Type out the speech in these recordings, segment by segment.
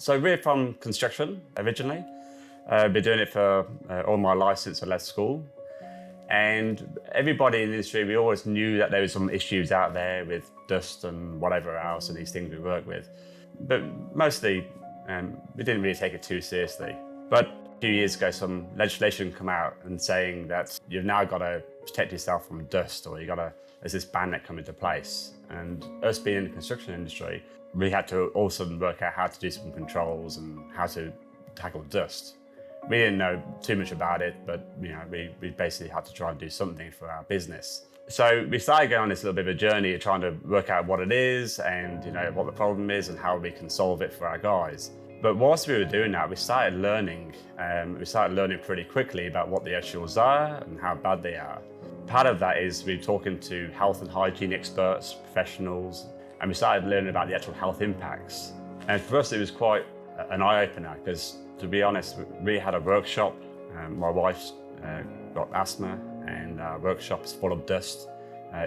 So we're from construction originally. Been doing it for all my life since I left school. And everybody in the industry, we always knew that there were some issues out there with dust and whatever else and these things we work with. But mostly, we didn't really take it too seriously. But a few years ago, some legislation come out and saying that you've now got to protect yourself from dust, or there's this ban that come into place. And us being in the construction industry, we had to also work out how to do some controls and how to tackle dust. We didn't know too much about it, but we basically had to try and do something for our business. So we started going on this little bit of a journey of trying to work out what it is and what the problem is and how we can solve it for our guys. But whilst we were doing that, we started learning. We started learning pretty quickly about what the issues are and how bad they are. Part of that is we're talking to health and hygiene experts, professionals, and we started learning about the actual health impacts. And for us, it was quite an eye-opener because, to be honest, we had a workshop. My wife's got asthma, and our workshop's full of dust.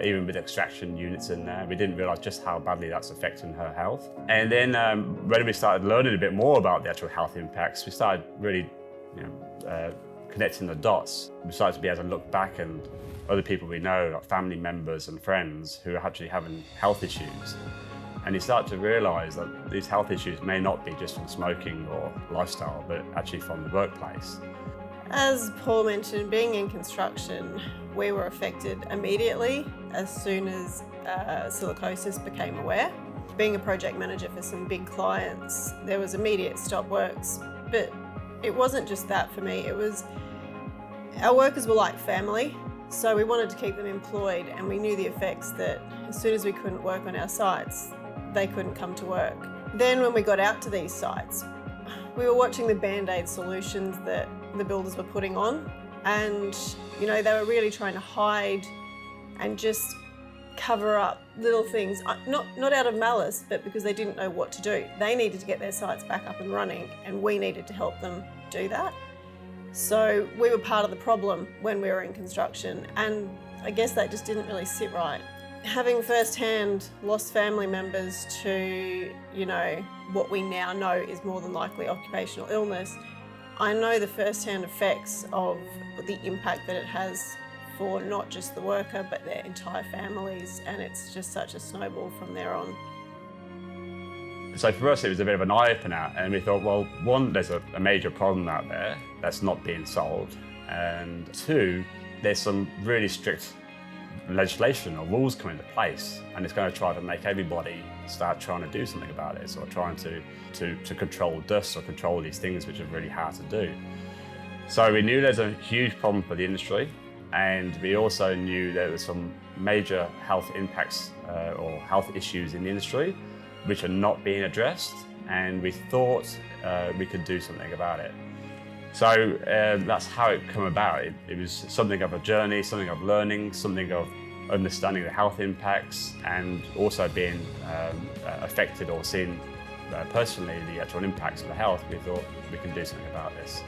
Even with extraction units in there, we didn't realise just how badly that's affecting her health. And then when we started learning a bit more about the actual health impacts, we started really connecting the dots. We started to be able to look back and other people we know, like family members and friends who are actually having health issues. And you start to realise that these health issues may not be just from smoking or lifestyle, but actually from the workplace. As Paul mentioned, being in construction, we were affected immediately as soon as silicosis became aware. Being a project manager for some big clients, there was immediate stop works, but it wasn't just that for me. It was, our workers were like family, so we wanted to keep them employed, and we knew the effects that as soon as we couldn't work on our sites, they couldn't come to work. Then when we got out to these sites, we were watching the Band-Aid solutions that the builders were putting on, and they were really trying to hide and just cover up little things, not out of malice, but because they didn't know what to do. They needed to get their sites back up and running, and we needed to help them do that. So we were part of the problem when we were in construction, and I guess that just didn't really sit right. Having firsthand lost family members to, what we now know is more than likely occupational illness, I know the firsthand effects of the impact that it has for not just the worker, but their entire families, and it's just such a snowball from there on. So for us, it was a bit of an eye-opener, and we thought, well, one, there's a major problem out there that's not being solved, and two, there's some really strict legislation or rules come into place, and it's going to try to make everybody start trying to do something about it, or trying to control dust or control these things which are really hard to do. So we knew there's a huge problem for the industry, and we also knew there were some major health impacts or health issues in the industry which are not being addressed, and we thought we could do something about it. So that's how it came about. It was something of a journey, something of learning, something of understanding the health impacts, and also being affected or seeing personally the actual impacts of the health. We thought we can do something about this.